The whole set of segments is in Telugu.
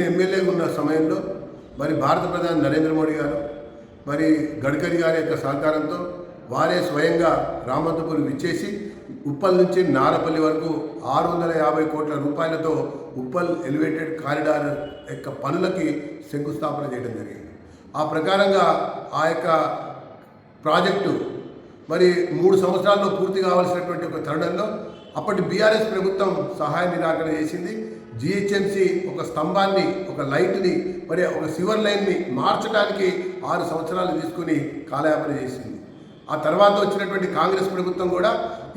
ఎమ్మెల్యేగా ఉన్న సమయంలో మరి భారత ప్రధాని నరేంద్ర మోడీ గారు మరి గడ్కరీ గారి యొక్క సహకారంతో వారే స్వయంగా రామంతపూర్ విచ్చేసి ఉప్పల్ నుంచి నారపల్లి వరకు 650 కోట్ల రూపాయలతో ఉప్పల్ ఎలివేటెడ్ కారిడార్ యొక్క పనులకి శంకుస్థాపన చేయడం జరిగింది. ఆ ప్రకారంగా ఆ యొక్క ప్రాజెక్టు మరి 3 సంవత్సరాల్లో పూర్తి కావాల్సినటువంటి ఒక తరుణంలో అప్పటి బీఆర్ఎస్ ప్రభుత్వం సహాయ నిరాకరణ చేసింది. జిహెచ్ఎంసీ ఒక స్తంభాన్ని, ఒక లైట్ని, మరి ఒక సివర్ లైన్ని మార్చడానికి 6 సంవత్సరాలు తీసుకుని కాలయాపన చేసింది. ఆ తర్వాత వచ్చినటువంటి కాంగ్రెస్ ప్రభుత్వం కూడా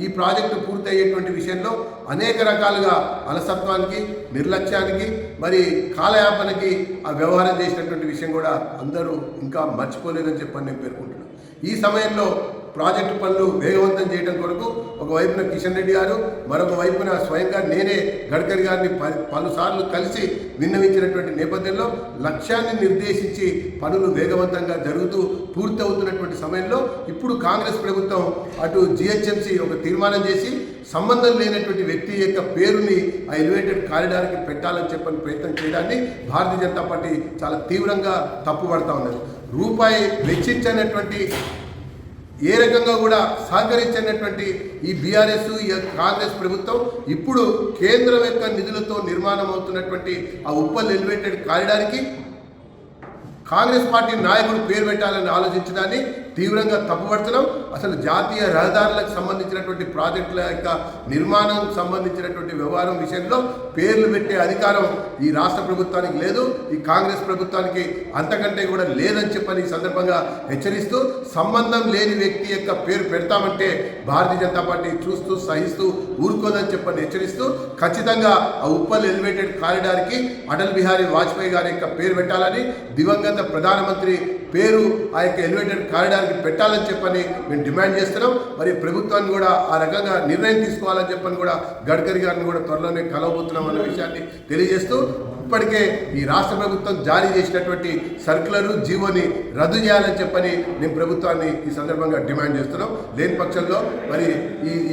ఈ ప్రాజెక్టు పూర్తి అయ్యేటువంటి విషయంలో అనేక రకాలుగా అలసత్వానికి, నిర్లక్ష్యానికి, మరి కాలయాపనకి ఆ వ్యవహారం చేసినటువంటి విషయం కూడా అందరూ ఇంకా మర్చిపోలేదని చెప్పని నేను పేర్కొంటున్నాను. ఈ సమయంలో ప్రాజెక్టు పనులు వేగవంతం చేయడం కొరకు ఒకవైపున కిషన్ రెడ్డి గారు, మరొక వైపున స్వయంగా నేనే గడ్కరీ గారిని పలుసార్లు కలిసి విన్నవించినటువంటి నేపథ్యంలో లక్ష్యాన్ని నిర్దేశించి పనులు వేగవంతంగా జరుగుతూ పూర్తి అవుతున్నటువంటి సమయంలో ఇప్పుడు కాంగ్రెస్ ప్రభుత్వం అటు జిహెచ్ఎంసీ ఒక తీర్మానం చేసి సంబంధం లేనటువంటి వ్యక్తి యొక్క పేరుని ఆ ఎలివేటెడ్ కారిడార్కి పెట్టాలని చెప్పని ప్రయత్నం చేయడాన్ని భారతీయ జనతా పార్టీ చాలా తీవ్రంగా తప్పుపడతా ఉన్నది. రూపాయి వెచ్చించినటువంటి ఏ రకంగా కూడా సహకరించినటువంటి ఈ బీఆర్ఎస్, ఈ కాంగ్రెస్ ప్రభుత్వం ఇప్పుడు కేంద్రం యొక్క నిధులతో నిర్మాణం అవుతున్నటువంటి ఆ ఉప్పల్ ఎలివేటెడ్ కారిడార్కి కాంగ్రెస్ పార్టీ నాయకుడు పేరు పెట్టాలని ఆలోచించడాన్ని తీవ్రంగా తప్పుపడుతున్నాం. అసలు జాతీయ రహదారులకు సంబంధించినటువంటి ప్రాజెక్టుల యొక్క నిర్మాణం సంబంధించినటువంటి వ్యవహారం విషయంలో పేర్లు పెట్టే అధికారం ఈ రాష్ట్ర ప్రభుత్వానికి లేదు, ఈ కాంగ్రెస్ ప్రభుత్వానికి అంతకంటే కూడా లేదని చెప్పని ఈ సందర్భంగా హెచ్చరిస్తూ, సంబంధం లేని వ్యక్తి యొక్క పేరు పెడతామంటే భారతీయ జనతా పార్టీ చూస్తూ సహిస్తూ ఊరుకోదని చెప్పని హెచ్చరిస్తూ, ఖచ్చితంగా ఆ ఉప్పల్ ఎలివేటెడ్ కారిడార్కి అటల్ బిహారీ వాజ్పేయి గారి యొక్క పేరు పెట్టాలని, దివంగత ప్రధానమంత్రి పేరు ఆ యొక్క ఎలివేటెడ్ కారిడార్కి పెట్టాలని చెప్పని మేము డిమాండ్ చేస్తున్నాం. మరి ప్రభుత్వాన్ని కూడా ఆ రకంగా నిర్ణయం తీసుకోవాలని చెప్పని కూడా గడ్కరీ గారిని కూడా త్వరలోనే కలవబోతున్నాం అనే విషయాన్ని తెలియజేస్తూ, ఇప్పటికే ఈ రాష్ట్ర ప్రభుత్వం జారీ చేసినటువంటి సర్క్యులరు, జీవోని రద్దు చేయాలని చెప్పని నేను ప్రభుత్వాన్ని ఈ సందర్భంగా డిమాండ్ చేస్తున్నాం. లేని పక్షంలో మరి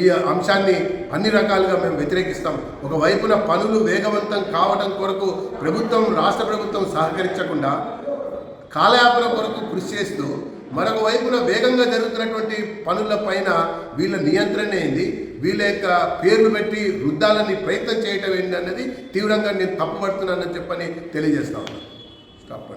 ఈ అంశాన్ని అన్ని రకాలుగా మేము వ్యతిరేకిస్తాం. ఒకవైపున పనులు వేగవంతం కావడం కొరకు రాష్ట్ర ప్రభుత్వం సహకరించకుండా కాలయాపన కొరకు కృషి చేస్తూ, మరొక వైపున వేగంగా జరుగుతున్నటువంటి పనుల పైన వీళ్ళ నియంత్రణ ఏంది, వీళ్ళ యొక్క పేర్లు పెట్టి రుద్దాలని ప్రయత్నం చేయటం ఏంటి అన్నది తీవ్రంగా నేను తప్పుపడుతున్నానని చెప్పని తెలియజేస్తాను. స్టాప్.